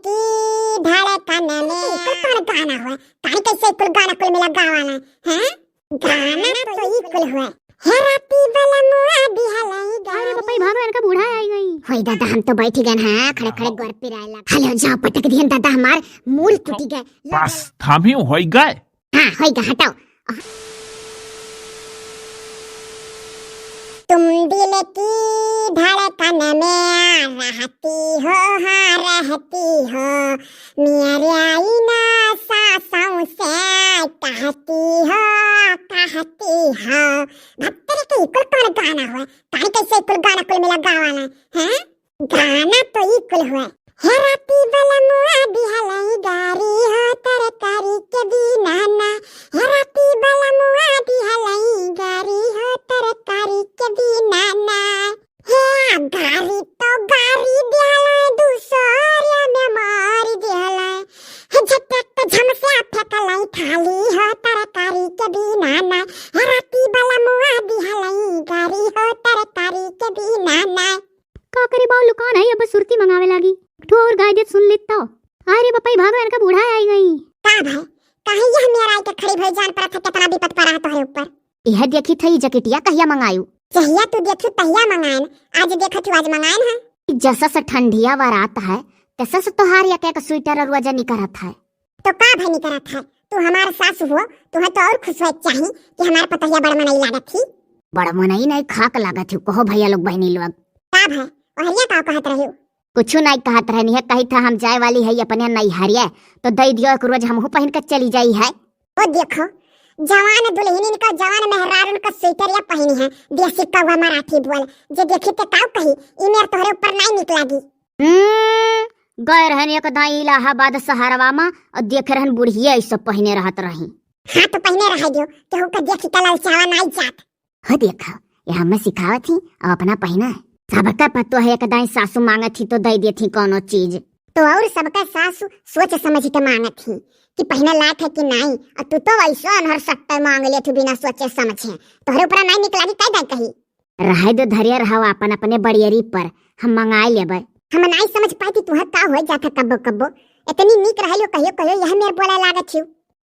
की धड़कन में कौन गाना हुआ काहे कैसे कुल गाना कुल मिला गावाना हैं गाना तो ई कुल हुआ हेराती वाला मुआ दिहलाई गा। अरे पप्पा भागो इनका बूढ़ा आई गई। होई दादा हम तो बैठ गए हां खड़े खड़े गोर पे रहला हेलो जाओ पटक दिहन दादा हमार मूल टूट गए बस थामी होई गए। हां होई गा हटाओ तुम दिल की धड़कन में रहती हो हाँ रहती हो मेरे आईना सांसों से कहती हो भक्तरे के इकुल कौन गाना हुआ काहे कैसे इकुल गाना कुल मिला गावाना हैं गाना तो इकुल हुआ हेराती वाला मुआ दिहलाई गारी हो तरकारी के बिना ना हेराती वाला मुआ दिहलाई गारी हो तरकारी के बिना ना हे गारी तो गारी दिहलाई दूसरे में मार दिहलाई हे झटक तो झमसे फेंकलाई थाली हो तरकारी के बिना ना हेराती वाला मुआ दिहलाई गारी हो तरकारी के बिना ना का करे बाऊ लुकान है अब सुरती मंगावे लागी ठोर गाय दे सुन लेता। अरे पप्पा भागो इनका बूढ़ा आई गई। का भाई काहे ये मेरा आई के खड़ी भई जान पर था कितना विपत पड़ा तोहरे ऊपर। यह देखी थई जकेटिया कहिया मंगायू चाहिए तू देखू तहिया मंगाएन आज देखत तू आज मंगाएन है जैसा से ठंडिया वरात है तैसा से तोहार या के स्वेटर और वजन करत है तो का भाई नहीं करत है तू हमार सास हो तू है तो और खुश होए चाहिए कि हमार पतहिया बड़ मनई लागत थी बड़ मनई नहीं खाक लागत है कहो भैया लोग बहनी लोग का भाई ओहरिया का कहत रहियो कुछ नहीं कहत रहनी है कही था हम जाए वाली है अपने नहीं हरिया तो दई दियो एक रोज हमहू पहन के चली जाई है। ओ देखो जवान दुल्हनिन का जवान मेहरारून का स्वेटर या पहनी है देसी कौवा मराठी बोल जे देखी ते काऊ कही ई मेर तोहरे ऊपर नहीं निक लागी। गए रहन एक दाई इलाहाबाद सहारवा में और देख रहन बुढ़िया ऐसा पहने रहत रही। हां तो पहने रह दियो केहू का देखी कलर चावा नहीं जात हो देखो ये हमें सिखावत थी अब अपना पहना सबका पतो है एक दाई सासू मांगत थी तो दे दी थी कोनो चीज तो और सबका सासू सोच समझ के मांगत थी कि पहना लायक है कि नहीं और तू तो वैसा हर सट्टा मांग ले तू बिना सोचे समझे तोहरे ऊपर नहीं निकलागी कह दे कही रहे दो धरिया रहो अपन अपने बड़ियरी पर हम मंगाए लेबे हम नहीं समझ पाती तू का हो जाता कब्बो कब्बो इतनी निक रहलो कहियो कहियो यह मेरे बोला लागत थी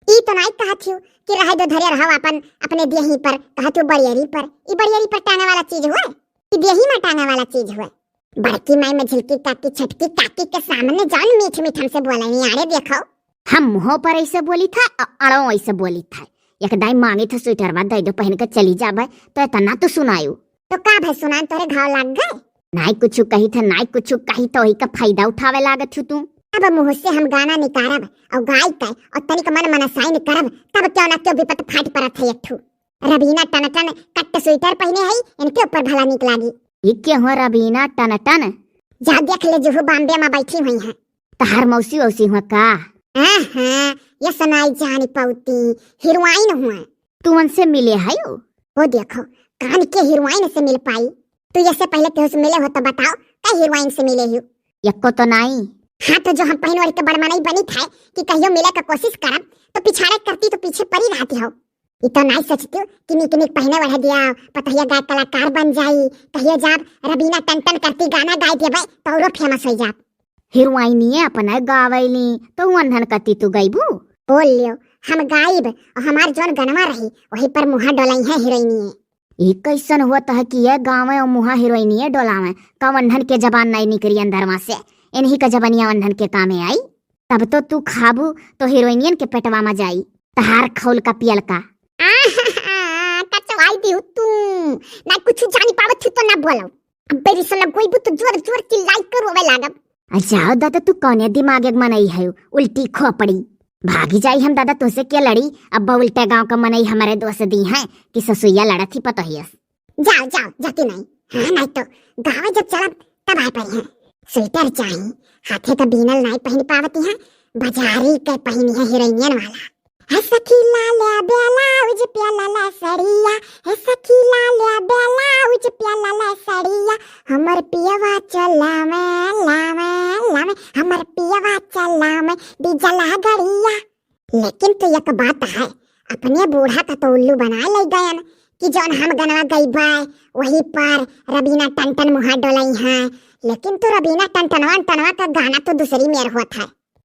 ई तो नहीं कहत थी कि रहे दो धरिया रहो अपन अपने देही पर कह तू बड़ियरी पर ई बड़ियरी पर टांगे वाला चीज हुआ कि देही में टांगे वाला चीज हुआ बड़की माई में झिलकी काकी छटकी काकी के सामने जान मीठ मीठ हमसे बोला नहीं आड़े देखो हम मुंह पर ऐसे बोली था अड़ो ऐसे बोली था एक दाई मांगी था स्वेटर बाद दे दो पहन के चली जाबे तो इतना तो सुनायू तो का भाई सुना तोरे घाव लाग गए नहीं कुछ कही था नहीं कुछ कही तो वही का फायदा उठावे लागत तू अब मुंह से हम गाना निकारब और गाय के और तनिक मन मनसाइन करब तब क्यों ना क्यों विपत फाट परत है एकठू Rabina ton ton cut sweater पहने है इनके ऊपर भला निक लागी ये क्या हुआ रबीना टन टन जा देख ले जो बॉम्बे में बैठी हुई है तहार मौसी वौसी हुआ का हां ये सनाई जानी पौती हीरोइन हुआ तू उनसे मिले है वो देखो कान के हीरोइन से मिल पाई तू जैसे पहले के से मिले हो तो बताओ क्या हीरोइन से मिले हो यक्को तो नहीं हाँ तो जो हम पहन वाली के बड़मनई बनी था कि कहियो मिले का कोशिश करब तो पिछाड़े करती तो पीछे पड़ी रहती हो इतना नहीं सोचती कि निक निक पहने वाला दिया पतहिया गाय कलाकार बन जाई कहियो जाब रबीना टन टन करती गाना गाय देबे तो और फेमस हो जाब हीरोइनिए अपना गावैली तो वंधन कती तू गईबू बोल लियो हम गायब और हमार जोन गनवा रही वही पर मुहा डोलाई है हीरोइनिए ये कैसन हुआ है कि ये गाँव में और मुहा हीरोइनिए डोलावे का वंधन के जबान नहीं निकली अंदरवा से इन्हीं का जबानिया वंधन के कामे आई तब तो तू खाबू तो हीरोइनियन के पेटवा में जाई तहार खौल का पियल का कचवाई दी तू ना कुछ जानी पावत थी तो ना बोलो अब बेरी सला कोई भी तो जोर जोर चिल्लाई कर रोवे लागब अच्छा दादा तू कौने दिमाग एक मनई है उल्टी खोपड़ी भागी जाई हम दादा तुझसे क्या लड़ी अब उल्टे गांव का मनई हमारे दोस्त दी है कि ससुइया लड़ा थी पता ही जाओ जाओ जाती नहीं हाँ नहीं तो गाँव जब चला तब आ पड़ी है स्वेटर चाहिए हाथे का बीनल नहीं पहन पावती है बाजारी के पहनी है हीरोइनियन वाला है सखी लाला ब्लाउज प्याला ला सड़िया है सखी लाला ब्लाउज प्याला ला सड़िया हमर पियवा चला में लामे हमर पियवा चला में डीजला गड़िया लेकिन तो एक बात है अपने बूढ़ा का तो उल्लू बना ले गयन कि जौन हम गनवा गई बाय वही पर रबीना टन टन मुहा डोलाई है लेकिन तो रबीना टनटनवा टनवा का गाना तो दूसरी मेर हुआ था।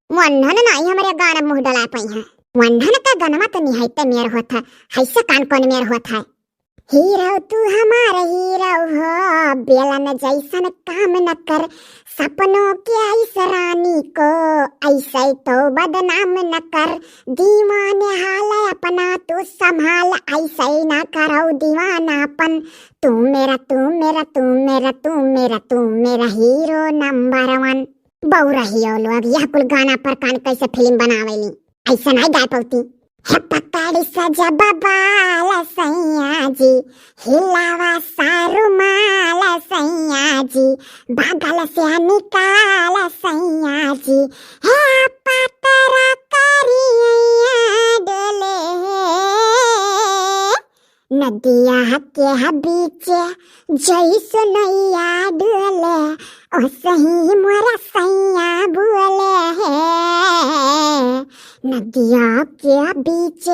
वंधन नहीं हमारे गाना मुंह डला पाई है। वंधन का गाना तो निहायते मेर हुआ था। ऐसा कान कौन मेर हुआ था। हीरो तू हमारा हीरो हो, बेलन जैसन काम न कर, सपनों के ऐसा रानी को ऐसे तो बदनाम न कर, दीवाने हाल अपना तू संभाल, ऐसे न करो दीवानापन, तू मेरा तू मेरा तू मेरा तू मेरा तू मेरा हीरो नंबर 1। बहु रही हो लोग यह कुल गाना पर कान कैसे फिल्म बनावेली, ऐसा नहीं गा पाती। पकड़ी सजा बाल सैया जी, हिलावा सारू माल सैया जी, बागल से निकाल सैया जी, हे पतरा करिया डोले नदिया के बीच जैसे नैया डोले, ओ सही मोरा सैया बोले है, नदिया के बीच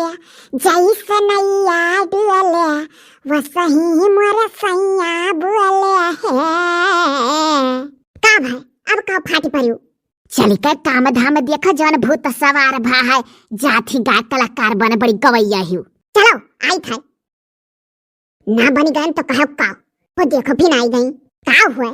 जैसे नैया डोले, वो सही मोरा सैया बोले है। का भाई अब का फाटी पड़ू, चली कर काम धाम देखा जौन भूत सवार भा है, जाथी गाय कलाकार बन बड़ी गवैया ही। चलो आई था ना बनी गए तो कहो का, वो देखो फिर आई गई का हुआ।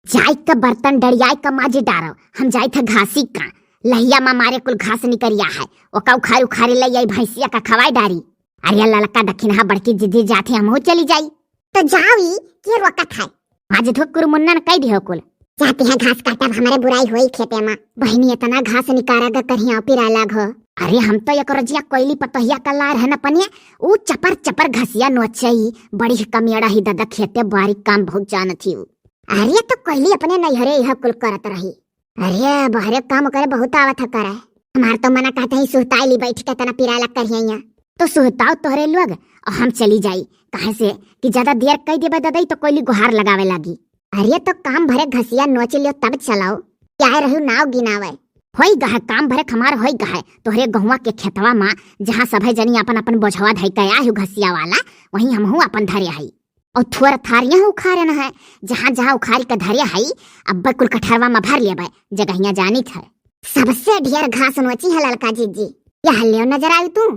जाई का बर्तन डरियाई का माजे डारो, हम जाई था घासी का लहिया में मारे कुल घास निकरिया है, ओका उखारी उखारी ले आई भैंसिया का खवाई डारी। अरे ललका दखिनहा बड़की जिद्दी जाथे हमहू चली जाई। तो जाओ के रोकत है, आज धो कुरु मुन्ना न कह दियो कुल जाते हैं घास काटा, हमारे बुराई हुई खेते में। बहनी इतना घास निकारा गा करिया पिरा लाग हो। अरे हम तो एक रजिया कोयली पतोहिया का लार है न पनिया, ऊ चपर चपर घसिया नोचई बड़ी कमियाड़ा ही दादा खेते बारीक काम बहुत जानत थी। अरे तो कोयली अपने नैहरे यह कुल करत रही। अरे बाहरे काम करे बहुत आवत है करे, हमार तो मना कहते ही सुहताई बैठ के तना पिरा लग करिया। तो सुहताओ तोहरे लोग और हम चली जाई, कहे से कि ज्यादा देर कह देबे ददई तो कोयली गुहार लगावे लागी। अरे तो काम भरे घसिया नोच लियो तब चलाओ, क्या रहू नाव गिनावे। होई गहे काम भरे खमार होई गहे तोहरे गहुआ के खेतवा माँ जहाँ सभे जनी अपन अपन बोझवा धई के आयु घसिया वाला, वहीं हमहू अपन धरे हई और थोर थारिया उखारे न है, जहाँ जहाँ उखारी के धरे हई अब कुल कठरवा में भर लेबे जगहिया जानी थे। सबसे ढेर घास नोची है लड़का जीजी, यह ले नजर आई तू।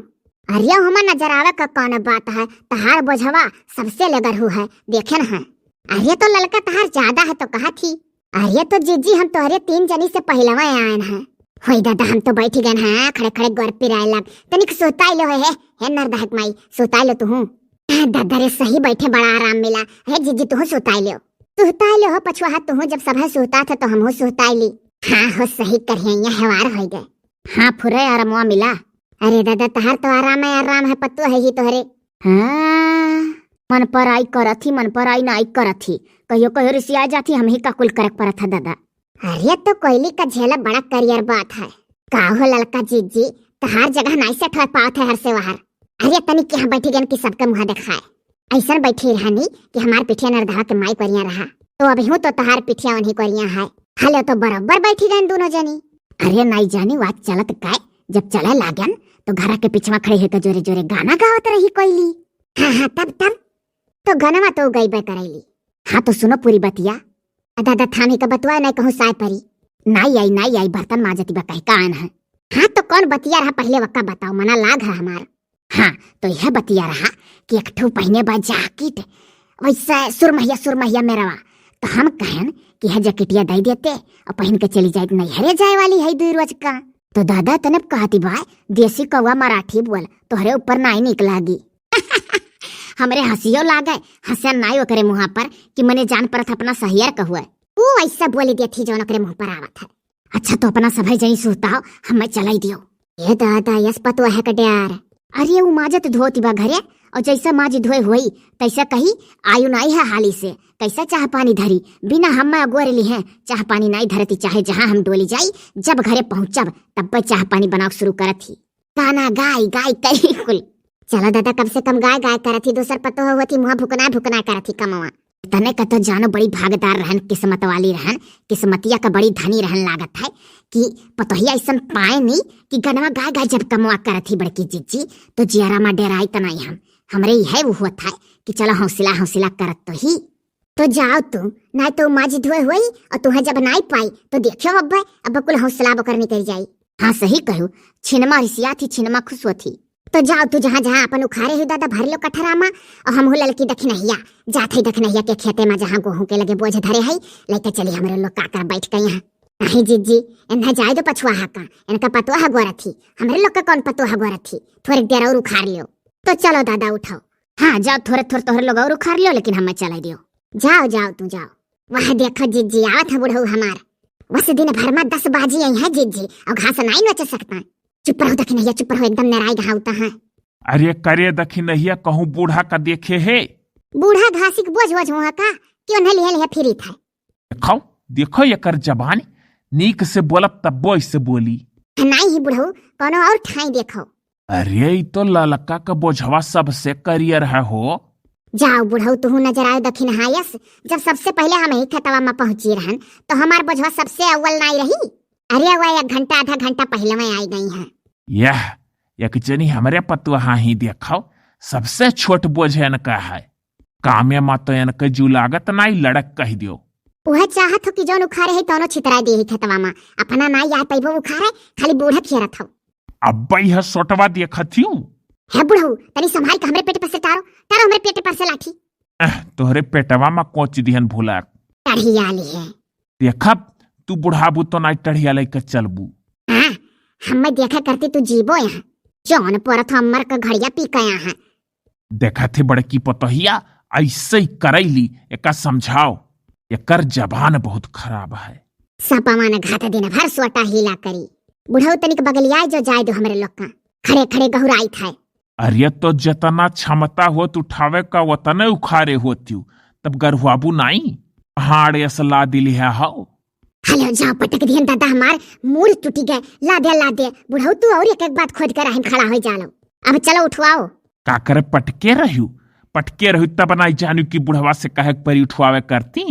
अरे हम नजर आवे का कौन बात है, तहार बोझवा सबसे लगरहू है देखे न है। अरे तो लड़का तहार ज्यादा है तो कहा थी। अरे तो जीजी हम तोहरे 3 जनी से पहलवा आए हैं। होई दादा हम तो बैठ गए हैं खड़े खड़े गोर पिराए लग, तनिक सोताई लो है नरदहक माई सोताई लो तू। दादा रे सही बैठे बड़ा आराम मिला है जीजी, तू सोताई लो हो पछुआ हाथ तू, जब सब सोता था तो हम सोताई ली। हाँ हो सही करिए हवार हो गए। हाँ फुरे आरामवा मिला। अरे दादा तहार तो आराम है पत्तो है ही तोहरे। हाँ मन पर आई करथी मन पर आई नाई करथी, कहियो कहियो रिसिया जाती हम ही का कुल करक परत है दादा। अरे तो कोयली का झेला बड़ा करियर बात है। का हो लड़का जीजी तहार जगह नहीं से ठहर पावत है हर से बाहर। अरे तनी यहाँ बैठी गन की सबका मुँह दिखाए, ऐसा बैठी रहनी कि हमार पिठिया नरदहा के माई करिया रहा, तो अभी हूँ तो तहार पिठिया उन्हीं करिया है। हलो तो बराबर बैठी गन दोनों जनी। अरे नहीं जानी बात चलत काय, जब चले लागन तो घर के पिछवा खड़े होकर जोरे जोरे गाना गावत रही कोयली। हाँ तब तो गनवा तो गई बे करैली। हाँ तो सुनो पूरी बतिया। दादा थाने का बतवा नहीं कहूँ साय परी। नहीं आई बर्तन माजती बा कहीं कान है। हाँ तो कौन बतिया रहा पहले वक्का बताओ, मना लाग है हमार। हाँ तो यह बतिया रहा कि एक ठू पहने बा जाकिट वैसा सुरमहिया मेरा, तो हम कहन कि यह जैकेटिया दे देते और पहन के चली जाए नैहरे जाए वाली है 2 रोज का। तो दादा तनब कहती बा देसी कौवा मराठी बोल तोहरे ऊपर नहीं निकलागी। हमरे हंसियो लागे, हंसिया नाई ओकरे मुँह पर कि मने जान परत अपना सहियर कहुए। वो ऐसा बोली देती जो ओकरे मुँह पर आवत है। अच्छा तो अपना सभे जनी सुताओ हमें चलाई दियो। ये दादा यस पतो है कट्यार। अरे वो माजत धोती बा घरे, और जैसा माजी धोए हुई तैसा कही आयु नहीं है हाली से, कैसा चाह पानी धरी बिना हम अगोर ली है। चाह पानी नहीं धरती, चाहे जहाँ हम डोली जाई, जब घरे पहुँचब तब चाह पानी बनाओ शुरू करत थी। गाना गाय कही कुल। चलो दादा कम से कम गाय करत थी, दूसर पतो होती मुँह भुकना करत थी कमवा। तने का तो जानो बड़ी भागदार रहन, किस्मत वाली रहन, किस्मतिया का बड़ी धनी रहन लागत है कि पतोहिया ऐसा पाए नहीं कि गनवा गाय जब कमवा करत थी बड़की जीजी, तो जियारा में डेराई तो नहीं हमरे यह वो हुआ था कि चलो हौसला करत तो ही। तो जाओ तू, ना तो माजी धोए हुई और तुह जब नाई पाई तो देखियो अब कुल हौसला बकर निकल जाई। हाँ सही कहू, छिनमा रिसिया थी, छिनमा खुशो थी। तो जाओ तू जहाँ जहाँ अपन उखारे हो दादा भर लो कठरामा, और हम ललकी दखनहिया जात है दखनहिया के खेते में जहाँ गेहूं के लगे बोझ धरे है, लेके चली हमरे लोग काकर बैठ के यहाँ। नहीं जीजी, इन्हें जाए दो पछुआ का, इनका पतोहा गोरा थी, हमरे लोग का कौन पतोहा गोरा थी, थोड़ी देर और उखाड़ लियो। तो चलो दादा उठाओ, हाँ जाओ थोड़े थोड़े तोहरे लोग और उखाड़ लियो, लेकिन हमें चला दियो। जाओ जाओ तू जाओ। वह देखो जीजी आवत है बुढ़ऊ हमार, बस दिन भर में 10 बाजी आई है जीजी, और घास नहीं नच सकता। चुप रहो दखनहिया, चुप रहो, एकदम नाराय घावता है। अरे करे दखिनहिया कहूँ बूढ़ा का देखे है। बूढ़ा घासी के बोझ बोझ हुआ का, क्यों न लिया लिया फिरी था। देखो देखो एकर जबान नीक से बोलब तब इससे बोली। नहीं ही बुढ़ऊ, कोनो और ठाई देखो। अरे ई तो ललका का बोझवा सबसे करियर है हो। जाओ बुढ़ऊ तू नजर आयो दखिनहायस, जब सबसे पहले हम ही खेतवा में पहुंची रहन तो हमार बोझवा सबसे अव्वल नहीं रही। अरे वह 1 घंटा आधा घंटा पहले में आई गई है। यह एक जनी हमरे पतुहा ही देखो, सबसे छोट बोझ इनका है। कामे मा तो इनके जू लागत नहीं, लड़क कह दियो। वह चाहत हो कि जौन उखारे है तौनो छितरा दे ही खेतवा में, अपना ना या तैबो उखारे, खाली बूढ़ा खेरत हो। अब यह सोटवा देखत हूँ। है बुढ़ऊ, तनी संभाल के हमरे पेट पर से टारो, टारो हमरे पेट पर से लाठी। तोहरे पेटवा में कोच दिहन भूला। टढ़िया ली है। देखब तू बुढ़ाबू तो नहीं टढ़िया लेकर चलबू। हाँ, हमें देखा करती तू जीबो यहाँ, जौन परत हमर का घड़िया पी के यहाँ। देखा थे बड़की पतोहिया ऐसे ही करैली, एका समझाओ, एकर जबान बहुत खराब है। सपा माने घात दिन भर सोटा हिला करी। बुढ़ऊ तनिक बगलियाए जो जाए दो हमरे लोग का, खड़े खड़े गहुराई था। अरे तो जितना क्षमता होत उठावे का उतने उखारे होती, तब गरहुआबू नहीं हाड़े असला दिली है। हाउ हेलो जाओ पटक दियन दादा, हमार मूड टूटी गए। ला दे बुढ़ऊ, तू और एक बात खोद कर हम खड़ा हो जालो। अब चलो उठवाओ। का करे पटके रहू तब नहीं जानू कि बुढ़वा से कहे परी उठवावे करती।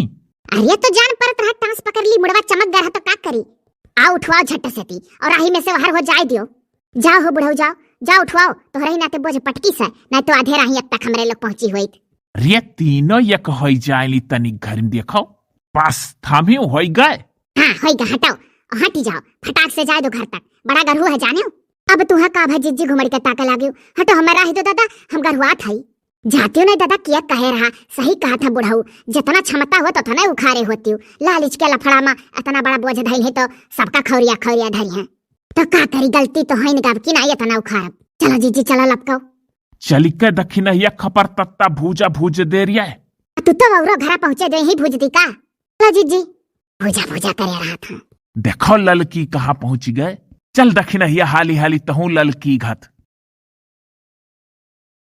अरे तो जान परत रहा, टांस पकड़ ली, मुड़वा चमक गया तो का करी। आओ उठवाओ झट से ती, और आही में से बाहर हो जाए दियो। जाओ हो बुढ़ऊ, जाओ जाओ उठवाओ, तोहरा ही नाते बोझ पटकी से, नहीं तो आधे राही अब तक हमरे लोग पहुंची हुई। रे तीनों एक हो जाएली, तनी घर में देखो, बस थामी हो गए। हाँ होइगा, हटाओ हटी जाओ, फटाक से जाए दो घर तक, बड़ा गरहु है जाने। अब तुहा का भजिज्जी घुमड़ के ताका लागियो, हटो हमारा ही दो दादा, हम गरहुआ थाई। जाती नहीं दादा, किया कहे रहा, सही कहा था बुढ़ऊ, जितना क्षमता हो तो उतना उखारे होती हूँ। लालिच के लफड़ा में इतना बड़ा बोझ धैल है तो सबका खौरिया खौरिया धरी है, तो का करी, गलती तो है निकाब की नहीं इतना उखारब। चलो जीजी चलो लपकाओ। चली के दखिनहिया खपर तत्ता भूज दे रिया है। तू तो औरो घरा पहुंचे दे ही भूज दी का। चलो जीजी भूजा करे रहा था। देखो ललकी कहाँ पहुंच गए। चल दखिनहिया हाली हाली तहूँ ललकी घत।